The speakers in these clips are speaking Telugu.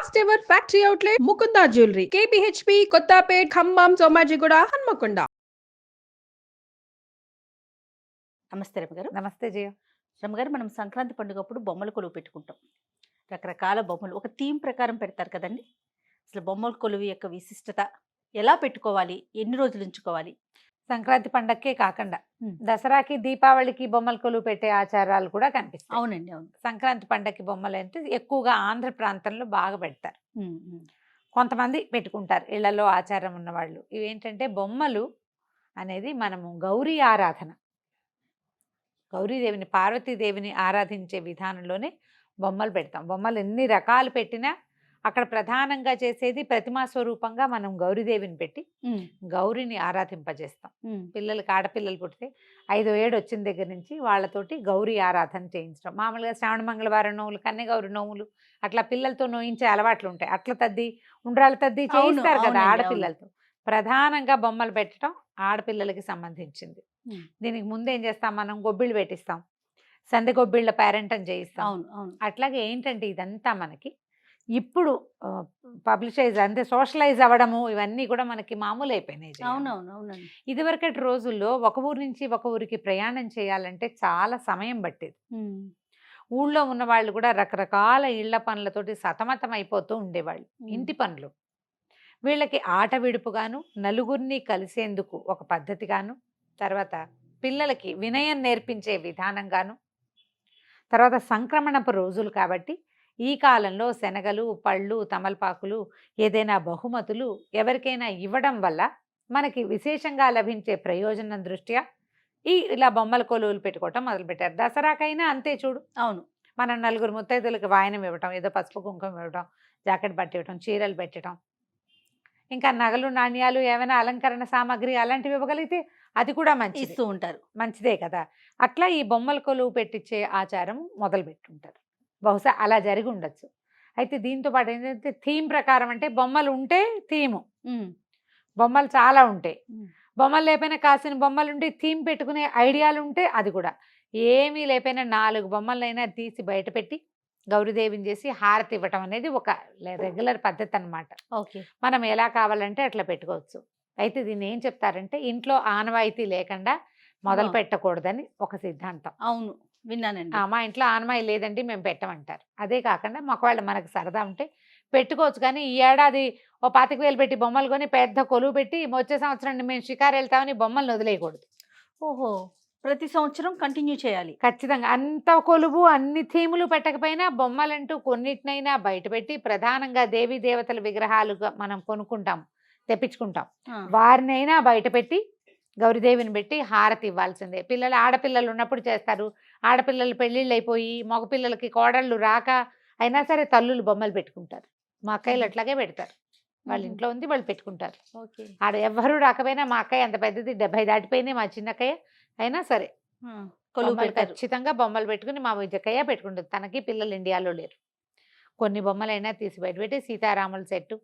First ever factory outlet Mukunda jewellery KPHB Kothapet Khammam Somajiguda Hanamkonda. నమస్తే రమ్మగారు. నమస్తే జయ. రమ్మగారు, మనం సంక్రాంతి పండుగప్పుడు బొమ్మల కొలువు పెట్టుకుంటాం. రకరకాల బొమ్మలు ఒక థీమ్ ప్రకారం పెడతారు కదండి. అసలు బొమ్మల కొలువు యొక్క విశిష్టత, ఎలా పెట్టుకోవాలి, ఎన్ని రోజులు ఉంచుకోవాలి? సంక్రాంతి పండక్కే కాకుండా దసరాకి దీపావళికి బొమ్మల కొలువు పెట్టే ఆచారాలు కూడా కనిపిస్తాయి. అవునండి, అవును. సంక్రాంతి పండగకి బొమ్మలు అంటే ఎక్కువగా ఆంధ్ర ప్రాంతంలో బాగా పెడతారు. కొంతమంది పెట్టుకుంటారు ఇళ్లలో ఆచారం ఉన్నవాళ్ళు. ఇవేంటంటే బొమ్మలు అనేది మనము గౌరీ ఆరాధన, గౌరీదేవిని పార్వతీదేవిని ఆరాధించే విధానంలోనే బొమ్మలు పెడతాం. బొమ్మలు ఎన్ని రకాలు పెట్టినా అక్కడ ప్రధానంగా చేసేది ప్రతిమా స్వరూపంగా మనం గౌరీదేవిని పెట్టి గౌరిని ఆరాధింపజేస్తాం. పిల్లలకి ఆడపిల్లలు పుడితే 5వ ఏడు వచ్చిన దగ్గర నుంచి వాళ్ళతోటి గౌరీ ఆరాధన చేయించడం. మామూలుగా శ్రావణ మంగళవారం నోములు, కన్య గౌరి నోములు అట్లా పిల్లలతో నోయించే అలవాట్లు ఉంటాయి. అట్ల తద్ది, ఉండ్రాళ్ళ తద్ది చేయిస్తారు కదా ఆడపిల్లలతో. ప్రధానంగా బొమ్మలు పెట్టడం ఆడపిల్లలకి సంబంధించింది. దీనికి ముందు ఏం చేస్తాం, మనం గొబ్బిళ్ళు పెట్టిస్తాం, సందె గొబ్బిళ్ళ పేరెంటం చేయిస్తాం. అట్లాగే ఏంటంటే ఇదంతా మనకి ఇప్పుడు పబ్లిషైజ్ అంటే సోషలైజ్ అవ్వడము ఇవన్నీ కూడా మనకి మామూలు అయిపోయినాయి. అవునవును. ఇదివరకటి రోజుల్లో ఒక ఊరు నుంచి ఒక ఊరికి ప్రయాణం చేయాలంటే చాలా సమయం పట్టేది. ఊళ్ళో ఉన్న వాళ్ళు కూడా రకరకాల ఇళ్ల పనులతోటి సతమతం అయిపోతూ ఉండేవాళ్ళు. ఇంటి పనులు వీళ్ళకి ఆట విడుపుగాను, నలుగురిని కలిసేందుకు ఒక పద్ధతిగాను, తర్వాత పిల్లలకి వినయం నేర్పించే విధానంగాను, తర్వాత సంక్రమణపు రోజులు కాబట్టి ఈ కాలంలో శనగలు, పళ్ళు, తమలపాకులు, ఏదైనా బహుమతులు ఎవరికైనా ఇవ్వడం వల్ల మనకి విశేషంగా లభించే ప్రయోజనం దృష్ట్యా ఇలా బొమ్మల కొలువులు పెట్టుకోవటం మొదలుపెట్టారు. దసరాకైనా అంతే చూడు. అవును, మనం నలుగురు ముత్తైదులకు వాయనం ఇవ్వటం, ఏదో పసుపు కుంకుమ ఇవ్వటం, జాకెట్ బట్టి ఇవ్వటం, చీరలు పెట్టడం, ఇంకా నగలు నాణ్యాలు ఏమైనా అలంకరణ సామాగ్రి అలాంటివి ఇవ్వగలిగితే అది కూడా మంచి ఇస్తూ ఉంటారు. మంచిదే కదా. అట్లా ఈ బొమ్మల కొలువు పెట్టించే ఆచారం మొదలు పెట్టుంటారు. బహుశా అలా జరిగి ఉండొచ్చు. అయితే దీంతో పాటు ఏంటంటే థీమ్ ప్రకారం అంటే బొమ్మలు ఉంటే థీము, బొమ్మలు చాలా ఉంటాయి. బొమ్మలు లేకపోయినా కాసిన బొమ్మలు ఉంటే థీమ్ పెట్టుకునే ఐడియాలు ఉంటే అది కూడా. ఏమీ లేకపోయినా 4 బొమ్మలైనా తీసి బయట పెట్టి గౌరీదేవిని చేసి హారతి ఇవ్వటం అనేది ఒక రెగ్యులర్ పద్ధతి అన్నమాట. ఓకే, మనం ఎలా కావాలంటే అట్లా పెట్టుకోవచ్చు. అయితే దీన్ని ఏం చెప్తారంటే ఇంట్లో ఆనవాయితీ లేకుండా మొదలు పెట్టకూడదని ఒక సిద్ధాంతం. అవును, విన్నానండి. మా ఇంట్లో ఆనవాయి లేదండి మేము పెట్టమంటారు. అదే కాకుండా ఒకవేళ మనకు సరదా ఉంటే పెట్టుకోవచ్చు. కానీ ఈ ఏడాది ఓ 25,000 పెట్టి బొమ్మలు కొని పెద్ద కొలువు పెట్టి వచ్చే సంవత్సరం మేము షికారు వెళ్తామని బొమ్మలు వదిలేయకూడదు. ఓహో, ప్రతి సంవత్సరం కంటిన్యూ చేయాలి ఖచ్చితంగా. అంత కొలువు అన్ని థీములు పెట్టకపోయినా బొమ్మలంటూ కొన్నిటినైనా బయట పెట్టి ప్రధానంగా దేవీ దేవతల విగ్రహాలుగా మనం కొనుక్కుంటాం, తెప్పించుకుంటాం, వారినైనా బయట పెట్టి గౌరీదేవిని పెట్టి హారతి ఇవ్వాల్సిందే. పిల్లలు ఆడపిల్లలు ఉన్నప్పుడు చేస్తారు. ఆడపిల్లలు పెళ్ళిళ్ళు అయిపోయి మగపిల్లలకి కోడళ్ళు రాక అయినా సరే తల్లులు బొమ్మలు పెట్టుకుంటారు. మా అక్కయ్యలు అట్లాగే పెడతారు. వాళ్ళ ఇంట్లో ఉంది, వాళ్ళు పెట్టుకుంటారు. ఆడ ఎవ్వరూ రాకపోయినా మా అక్కయ్య అంత పెద్దది 70 దాటిపోయింది, మా చిన్నక్కయ్య అయినా సరే ఖచ్చితంగా బొమ్మలు పెట్టుకుని మా విజయక్కయ్య పెట్టుకుంటుంది. తనకి పిల్లలు ఇండియాలో లేరు. కొన్ని బొమ్మలైనా తీసి బయట పెట్టి సీతారాముల సెట్టు,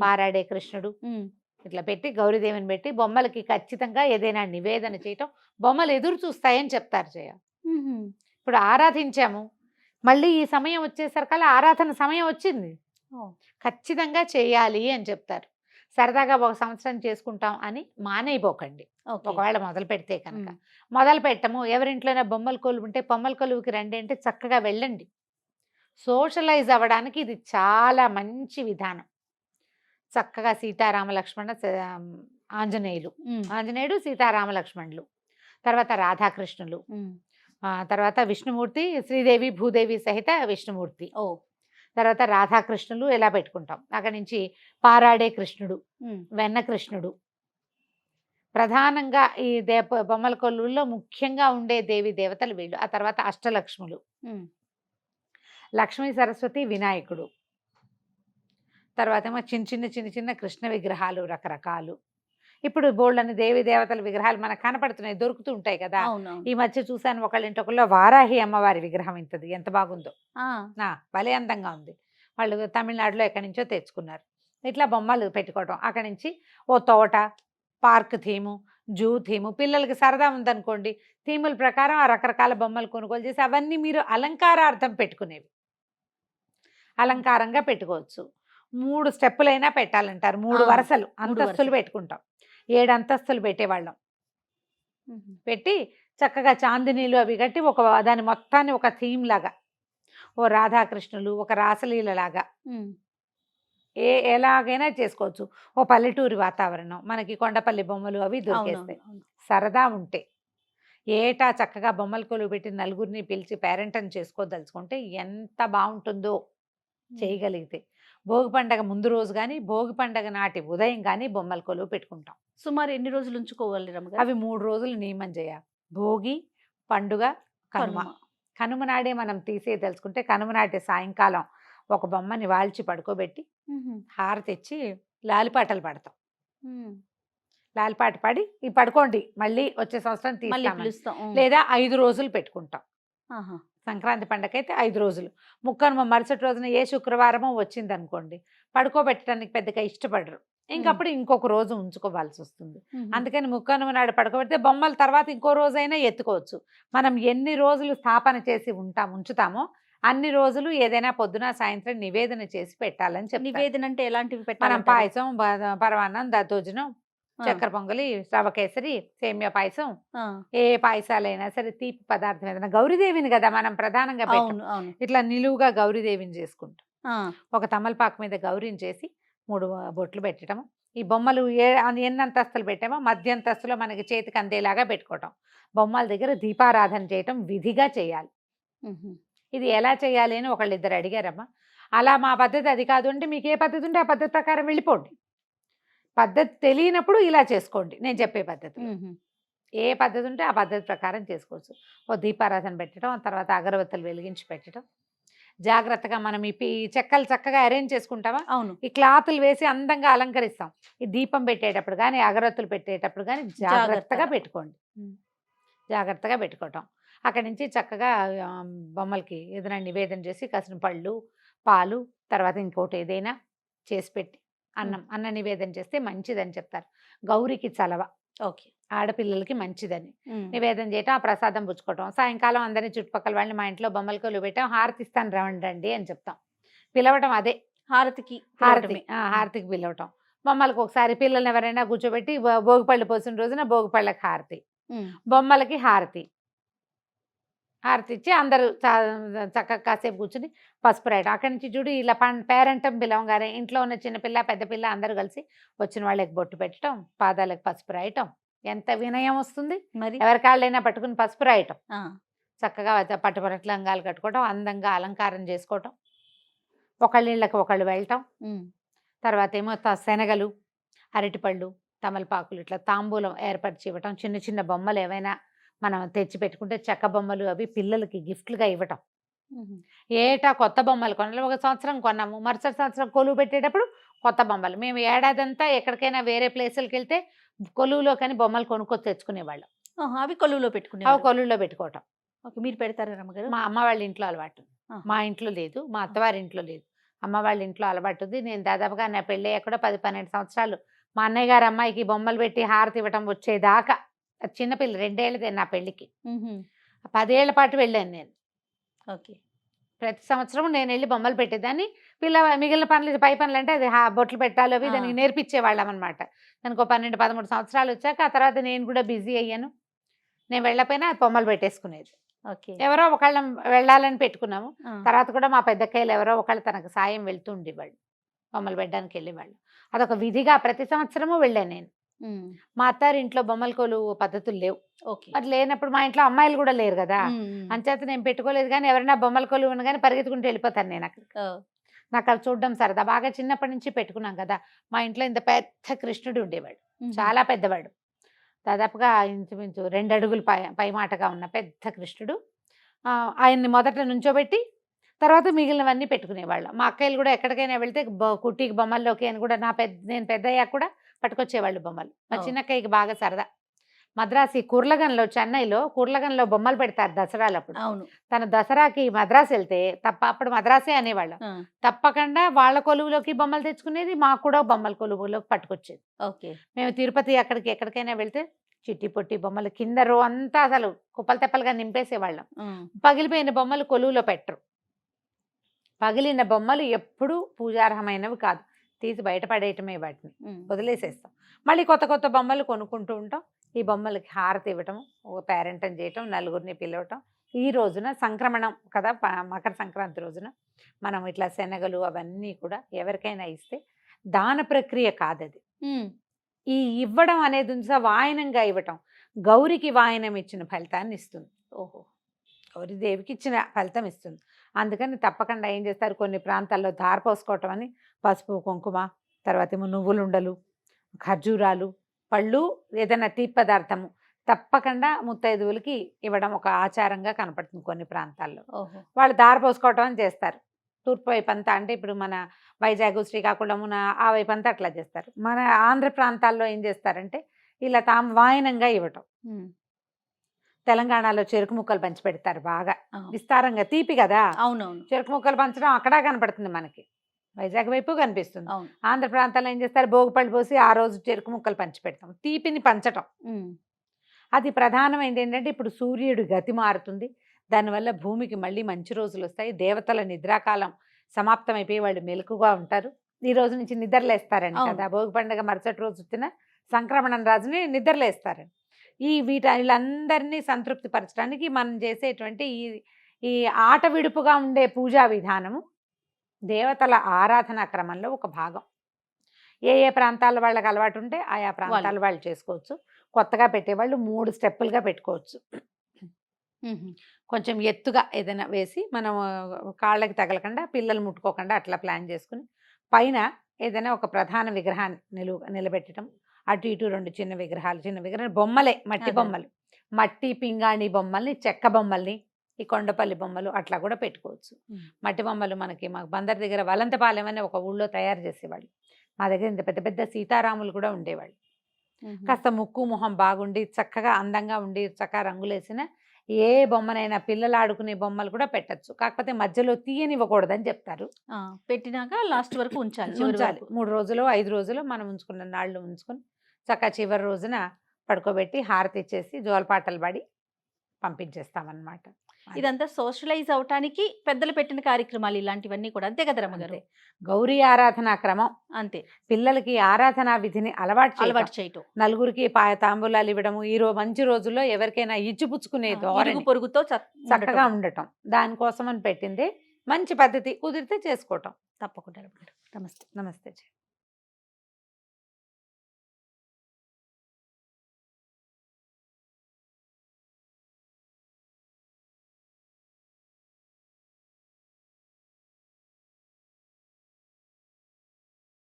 పారాడే కృష్ణుడు ఇట్లా పెట్టి గౌరీదేవిని పెట్టి బొమ్మలకి ఖచ్చితంగా ఏదైనా నివేదన చేయటం, బొమ్మలు ఎదురు చూస్తాయని చెప్తారు. జయ, ఇప్పుడు ఆరాధించాము, మళ్ళీ ఈ సమయం వచ్చేసరికల్లా ఆరాధన సమయం వచ్చింది, ఖచ్చితంగా చేయాలి అని చెప్తారు. సరదాగా ఒక సంవత్సరం చేసుకుంటాం అని మానేయబోకండి. ఒకవేళ మొదలు పెడితే కనుక మొదలు పెట్టము. ఎవరింట్లోనే బొమ్మల కొలువు ఉంటే బొమ్మల కొలువుకి రండి అంటే చక్కగా వెళ్ళండి. సోషలైజ్ అవ్వడానికి ఇది చాలా మంచి విధానం. చక్కగా సీతారామ లక్ష్మణ ఆంజనేయుడు సీతారామ లక్ష్మణులు, తర్వాత రాధాకృష్ణులు, తర్వాత విష్ణుమూర్తి, శ్రీదేవి భూదేవి సహిత విష్ణుమూర్తి, తర్వాత రాధాకృష్ణులు ఇలా పెట్టుకుంటాం. అక్కడి నుంచి పారాడే కృష్ణుడు, వెన్న కృష్ణుడు, ప్రధానంగా ఈ బొమ్మల కొలువుల్లో ముఖ్యంగా ఉండే దేవి దేవతలు వీళ్ళు. ఆ తర్వాత అష్టలక్ష్ములు, లక్ష్మీ సరస్వతి, వినాయకుడు, తర్వాత ఏమో చిన్న చిన్న కృష్ణ విగ్రహాలు రకరకాలు. ఇప్పుడు బోల్డని దేవి దేవతల విగ్రహాలు మనకు కనపడుతున్నాయి, దొరుకుతూ ఉంటాయి కదా. ఈ మధ్య చూశాను ఒకళ్ళ ఇంటొకళ్ళు వారాహి అమ్మవారి విగ్రహం ఇంతది, ఎంత బాగుందో, భలే అందంగా ఉంది. వాళ్ళు తమిళనాడులో ఎక్కడి నుంచో తెచ్చుకున్నారు. ఇట్లా బొమ్మలు పెట్టుకోవడం. అక్కడి నుంచి ఓ తోట, పార్క్ థీము, జూ థీము, పిల్లలకి సరదా ఉందనుకోండి థీముల ప్రకారం ఆ రకరకాల బొమ్మలు కొనుగోలు చేసి అవన్నీ మీరు అలంకారార్థం పెట్టుకునేవి, అలంకారంగా పెట్టుకోవచ్చు. 3 స్టెప్పులైనా పెట్టాలంటారు. 3 ఆ, వరుసలు 3 అంతస్తులు వరుసలు. పెట్టుకుంటాం. 7 అంతస్తులు పెట్టేవాళ్ళం. పెట్టి చక్కగా చాందినీలు అవి కట్టి దాని మొత్తాన్ని ఒక థీమ్ లాగా, ఓ రాధాకృష్ణులు, ఒక రాసలీల లాగా ఎలాగైనా చేసుకోవచ్చు. ఓ పల్లెటూరి వాతావరణం, మనకి కొండపల్లి బొమ్మలు అవి దొరికేస్తాయి. సరదా ఉంటే ఏటా చక్కగా బొమ్మల కొలువు పెట్టి నలుగురిని పిలిచి పేరెంటం చేసుకోదలుచుకుంటే ఎంత బాగుంటుందో చేయగలిగితే. భోగి పండగ ముందు రోజు కానీ భోగి పండగ నాటి ఉదయం కానీ బొమ్మల కొలువు పెట్టుకుంటాం. సుమారు ఎన్ని రోజులు ఉంచుకోవాలి రమ్మగారు? అవి 3 రోజులు నియమం చేయాలి. భోగి, పండుగ, కనుమ. కనుమ నాడే మనం తీసేయదలుచుకుంటే కనుమ నాటి సాయంకాలం ఒక బొమ్మని వాల్చి పడుకోబెట్టి హారతి ఇచ్చి లాలిపాటలు పాడతాం. లాలిపాట పాడి ఈ పడుకోండి, మళ్ళీ వచ్చే సంవత్సరం మళ్ళీ తీస్తామని. పిలుస్తాం. లేదా 5 రోజులు పెట్టుకుంటాం. ఆహా. సంక్రాంతి పండగ అయితే 5 రోజులు. ముక్కనుమ మరుసటి రోజున ఏ శుక్రవారమో వచ్చింది అనుకోండి, పడుకోబెట్టడానికి పెద్దగా ఇష్టపడరు. ఇంకప్పుడు ఇంకొక రోజు ఉంచుకోవాల్సి వస్తుంది. అందుకని ముక్కనుమ నాడు పడుకోబెడితే బొమ్మల తర్వాత ఇంకో రోజైనా ఎత్తుకోవచ్చు. మనం ఎన్ని రోజులు స్థాపన చేసి ఉంచుతామో అన్ని రోజులు ఏదైనా పొద్దున సాయంత్రం నివేదన చేసి పెట్టాలని చెప్పి. నివేదన అంటే ఎలాంటివి మనం పెట్టాలి? పాయసం, పరమాన్నం, దద్దోజనం, చక్కెర పొంగలి, రవ కేసరి, సేమియా పాయసం, ఏ పాయసాలైనా సరే తీపి పదార్థం ఏదైనా. గౌరీదేవిని కదా మనం ప్రధానంగా పెట్టాం. ఇట్లా నిలువుగా గౌరీదేవిని చేసుకుంటాం. ఒక తమలపాకు మీద గౌరీని చేసి 3 బొట్లు పెట్టడం. ఈ బొమ్మలు ఎన్ని అంతస్తులు పెట్టామో మధ్యంతస్తులో మనకి చేతికి అందేలాగా పెట్టుకోవటం. బొమ్మల దగ్గర దీపారాధన చేయటం విధిగా చేయాలి. ఇది ఎలా చేయాలి అని ఒకళ్ళిద్దరు అడిగారమ్మా. అలా మా పద్ధతి అది కాదు అంటే మీకు ఏ పద్ధతి ఉంటే ఆ పద్ధతి ప్రకారం వెళ్ళిపోండి. పద్ధతి తెలియనప్పుడు ఇలా చేసుకోండి నేను చెప్పే పద్ధతి. ఏ పద్ధతి ఉంటే ఆ పద్ధతి ప్రకారం చేసుకోవచ్చు. ఓ దీపారాధన పెట్టడం, ఆ తర్వాత అగరబత్తులు వెలిగించి పెట్టడం. జాగ్రత్తగా మనం ఈ చెక్కలు చక్కగా అరేంజ్ చేసుకుంటామా, అవును, ఈ క్లాతులు వేసి అందంగా అలంకరిస్తాం. ఈ దీపం పెట్టేటప్పుడు కానీ అగరబత్తులు పెట్టేటప్పుడు కానీ జాగ్రత్తగా పెట్టుకోండి. జాగ్రత్తగా పెట్టుకోవటం. అక్కడి నుంచి చక్కగా బొమ్మలకి ఏదైనా నివేదన చేసి కాసిన పళ్ళు, పాలు, తర్వాత ఇంకోటి ఏదైనా చేసి పెట్టి అన్న నివేదన చేస్తే మంచిదని చెప్తారు. గౌరికి చలవ, ఓకే, ఆడపిల్లలకి మంచిదని నివేదన చేయటం, ఆ ప్రసాదం పుచ్చుకోవటం. సాయంకాలం అందరినీ చుట్టుపక్కల వాళ్ళని మా ఇంట్లో బొమ్మల కొలువు పెట్టాం, హారతిస్తాను రండి అని చెప్తాం. పిలవటం అదే హారతికి పిలవటం. బొమ్మలకు ఒకసారి పిల్లల్ని ఎవరైనా కూర్చోబెట్టి భోగిపళ్ళు పోసిన రోజున భోగిపళ్ళకి హారతి, బొమ్మలకి హారతి ఇచ్చి అందరూ చక్కగా కాసేపు కూర్చుని పసుపు రాయడం. అక్కడి నుంచి చూడు ఇలా పేరెంటం పిలవగానే ఇంట్లో ఉన్న చిన్నపిల్ల పెద్ద పిల్ల అందరూ కలిసి వచ్చిన వాళ్ళకి బొట్టు పెట్టడం, పాదాలకు పసుపు రాయటం. ఎంత వినయం వస్తుంది మరి. ఎవరి కాళ్ళైనా పట్టుకుని పసుపు రాయటం, చక్కగా పట్టుపరట్ల లంగాలు కట్టుకోవటం, అందంగా అలంకారం చేసుకోవటం, ఒకళ్ళకి ఒకళ్ళు వెళ్ళటం. తర్వాత ఏమో శనగలు, అరటిపళ్ళు, తమలపాకులు ఇట్లా తాంబూలం ఏర్పరిచి ఇవ్వటం. చిన్న చిన్న బొమ్మలు ఏవైనా మనం తెచ్చి పెట్టుకుంటే చెక్క బొమ్మలు అవి పిల్లలకి గిఫ్ట్లుగా ఇవ్వటం. ఏటా కొత్త బొమ్మలు కొనాలి. ఒక సంవత్సరం కొన్నాము, మరుసటి సంవత్సరం కొలువు పెట్టేటప్పుడు కొత్త బొమ్మలు. మేము ఏడాదంతా ఎక్కడికైనా వేరే ప్లేసులకి వెళ్తే కొలువులో కానీ బొమ్మలు కొనుక్కొని తెచ్చుకునేవాళ్ళం. అవి కొలువులో పెట్టుకోవటం. మీరు పెడతారా రమ్మగారు? మా అమ్మ వాళ్ళ ఇంట్లో అలవాటు, మా ఇంట్లో లేదు, మా అత్తవారి ఇంట్లో లేదు, అమ్మ వాళ్ళ ఇంట్లో అలవాటు ఉంది. నేను దాదాపుగా నా పెళ్ళి కూడా 10-12 సంవత్సరాలు మా అన్నయ్య గారు అమ్మాయికి బొమ్మలు పెట్టి హారతి ఇవ్వటం వచ్చేదాకా. చిన్నపిల్ల 2 ఏళ్ళదే నా పెళ్ళికి. 10 ఏళ్ల పాటు వెళ్ళాను నేను. ఓకే, ప్రతి సంవత్సరం నేను వెళ్ళి బొమ్మలు పెట్టేదాన్ని. మిగిలిన పనులు, పై పనులు అంటే అది బొట్లు పెట్టాలి అవి దానికి నేర్పించేవాళ్ళం అనమాట. దానికి 12-13 సంవత్సరాలు వచ్చాక ఆ తర్వాత నేను కూడా బిజీ అయ్యాను. నేను వెళ్ళకపోయినా బొమ్మలు పెట్టేసుకునేది. ఓకే, ఎవరో ఒకళ్ళ వెళ్ళాలని పెట్టుకున్నాము. తర్వాత కూడా మా పెద్దక్కయ్యలు ఎవరో ఒకళ్ళు తనకు సాయం వెళ్తూ ఉండేవాళ్ళు, బొమ్మలు పెట్టడానికి వెళ్ళేవాళ్ళు. అదొక విధిగా ప్రతి సంవత్సరము వెళ్ళాను నేను. మా అత్తారి ఇంట్లో బొమ్మల కొలువు పద్ధతులు లేవు. మరి లేనప్పుడు మా ఇంట్లో అమ్మాయిలు కూడా లేరు కదా, అంచేత నేను పెట్టుకోలేదు. కానీ ఎవరైనా బొమ్మల కొలువు కానీ పరిగెత్తుకుంటూ వెళ్ళిపోతాను నేను అక్కడికి. నాకు అవి చూడడం సరదా. బాగా చిన్నప్పటి నుంచి పెట్టుకున్నాం కదా. మా ఇంట్లో ఇంత పెద్ద కృష్ణుడు ఉండేవాడు, చాలా పెద్దవాడు, దాదాపుగా ఇంచుమించు 2 అడుగులు పైమాటగా ఉన్న పెద్ద కృష్ణుడు. ఆయన్ని మొదట నుంచోబెట్టి తర్వాత మిగిలినవన్నీ పెట్టుకునేవాళ్ళం. మా అక్కయ్యలు కూడా ఎక్కడికైనా వెళ్తే కుట్టికి బొమ్మల్లోకి అని కూడా నేను పెద్ద అయ్యాక కూడా పట్టుకొచ్చేవాళ్ళు బొమ్మలు. మా చిన్నక్కయ్యకి బాగా సరదా. మద్రాసి చెన్నైలో కుర్లగన్లో బొమ్మలు పెడతారు దసరాలప్పుడు. తన దసరాకి మద్రాసు వెళ్తే అప్పుడు మద్రాసే అనేవాళ్ళం. తప్పకుండా వాళ్ళ కొలువులోకి బొమ్మలు తెచ్చుకునేది, మాకు కూడా బొమ్మల కొలువులోకి పట్టుకొచ్చేది. మేము తిరుపతి ఎక్కడికైనా వెళ్తే చిట్టి పొట్టి బొమ్మలు కింద రో అంతా అసలు కుప్పలు తెప్పలుగా నింపేసేవాళ్ళం. పగిలిపోయిన బొమ్మలు కొలువులో పెట్టరు. పగిలిన బొమ్మలు ఎప్పుడూ పూజార్హమైనవి కాదు. తీసి బయట పడేయటమే వాటిని, వదిలేసేస్తాం. మళ్ళీ కొత్త కొత్త బొమ్మలు కొనుక్కుంటూ ఉంటాం. ఈ బొమ్మలకి హారతి ఇవ్వటం, ఒక పేరెంటం చేయటం, నలుగురిని పిలవటం. ఈ రోజున సంక్రమణం కదా, మకర సంక్రాంతి రోజున మనం ఇట్లా శనగలు అవన్నీ కూడా ఎవరికైనా ఇస్తే దాన ప్రక్రియ కాదది. ఈ ఇవ్వడం అనేది వాయనంగా ఇవ్వటం గౌరికి వాయనం ఇచ్చిన ఫలితాన్ని ఇస్తుంది. ఓహో, గౌరీదేవికి ఇచ్చిన ఫలితం ఇస్తుంది. అందుకని తప్పకుండా ఏం చేస్తారు, కొన్ని ప్రాంతాల్లో ధార పోసుకోవటం అని పసుపు కుంకుమ, తర్వాత ఏమో నువ్వులుండలు, ఖర్జూరాలు, పళ్ళు, ఏదైనా తీపి పదార్థము తప్పకుండా ముత్తైదువులకి ఇవ్వడం ఒక ఆచారంగా కనపడుతుంది కొన్ని ప్రాంతాల్లో. వాళ్ళు ధార పోసుకోవటం అని చేస్తారు. తూర్పు వైపు అంతా, అంటే ఇప్పుడు మన వైజాగ్, శ్రీకాకుళమున ఆ వైపు అంతా అట్లా చేస్తారు. మన ఆంధ్ర ప్రాంతాల్లో ఏం చేస్తారంటే ఇలా తాము వాయనంగా ఇవ్వటం. తెలంగాణలో చెరుకు ముక్కలు పంచి పెడతారు బాగా విస్తారంగా, తీపి కదా. అవునవును, చెరుకు ముక్కలు పంచడం అక్కడ కనపడుతుంది మనకి, వైజాగ్ వైపు కనిపిస్తుంది. ఆంధ్ర ప్రాంతాల్లో ఏం చేస్తారు, భోగిపళ్ళు పోసి ఆ రోజు చెరుకు ముక్కలు పంచి పెడతాం. తీపిని పంచటం అది ప్రధానమైనది. ఏంటంటే ఇప్పుడు సూర్యుడు గతి మారుతుంది, దానివల్ల భూమికి మళ్ళీ మంచి రోజులు వస్తాయి. దేవతల నిద్రాకాలం సమాప్తం అయిపోయి వాళ్ళు మెలకుగా ఉంటారు. ఈ రోజు నుంచి నిద్రలేస్తారని కదా, భోగి పండుగ మరుసటి రోజు వచ్చిన సంక్రమణం రాజుని నిద్రలేస్తారని. వీళ్ళందరినీ సంతృప్తి పరచడానికి మనం చేసేటువంటి ఈ ఆట విడుపుగా ఉండే పూజా విధానము దేవతల ఆరాధనా క్రమంలో ఒక భాగం. ఏ ప్రాంతాల వాళ్ళకి అలవాటు ఉంటే ఆయా ప్రాంతాల వాళ్ళు చేసుకోవచ్చు. కొత్తగా పెట్టేవాళ్ళు 3 స్టెప్పులుగా పెట్టుకోవచ్చు. కొంచెం ఎత్తుగా ఏదైనా వేసి మనం కాళ్ళకి తగలకుండా, పిల్లలు ముట్టుకోకుండా అట్లా ప్లాన్ చేసుకుని పైన ఏదైనా ఒక ప్రధాన విగ్రహాన్ని నిలబెట్టడం, అటు ఇటు 2 చిన్న విగ్రహాలు బొమ్మలే, మట్టి బొమ్మలు, మట్టి పింగాణి బొమ్మల్ని, చెక్క బొమ్మల్ని, ఈ కొండపల్లి బొమ్మలు అట్లా కూడా పెట్టుకోవచ్చు. మట్టి బొమ్మలు మాకు బందర్ దగ్గర వలంతపాలెం అనే ఒక ఊళ్ళో తయారు చేసేవాళ్ళు. మా దగ్గర ఇంత పెద్ద పెద్ద సీతారాములు కూడా ఉండేవాళ్ళు. కాస్త ముక్కు మొహం బాగుండి చక్కగా అందంగా ఉండి చక్కగా రంగులేసిన ఏ బొమ్మనైనా, పిల్లలు ఆడుకునే బొమ్మలు కూడా పెట్టచ్చు. కాకపోతే మధ్యలో తీయనివ్వకూడదని చెప్తారు. పెట్టినాక లాస్ట్ వరకు ఉంచాలి. 3 రోజులు 5 రోజులు మనం ఉంచుకున్న నాళ్ళు ఉంచుకొని చక్కగా చివరి రోజున పడుకోబెట్టి హారతి ఇచ్చేసి జోలపాటలు పాడి పంపించేస్తామన్నమాట. ఇదంతా సోషలైజ్ అవటానికి పెద్దలు పెట్టిన కార్యక్రమాలు ఇలాంటివన్నీ కూడా, అంతే కదా రమ్మగారు? గౌరీ ఆరాధనా క్రమం అంతే. పిల్లలకి ఆరాధనా విధిని అలవాటు చేయటం, నలుగురికి తాంబూలాలు ఇవ్వడము, ఈ మంచి రోజుల్లో ఎవరికైనా ఇచ్చిపుచ్చుకునే పొరుగుతో చక్కగా ఉండటం, దానికోసం అని పెట్టింది. మంచి పద్ధతి, కుదిరితే చేసుకోవటం. తప్పకుండా. నమస్తే. నమస్తే.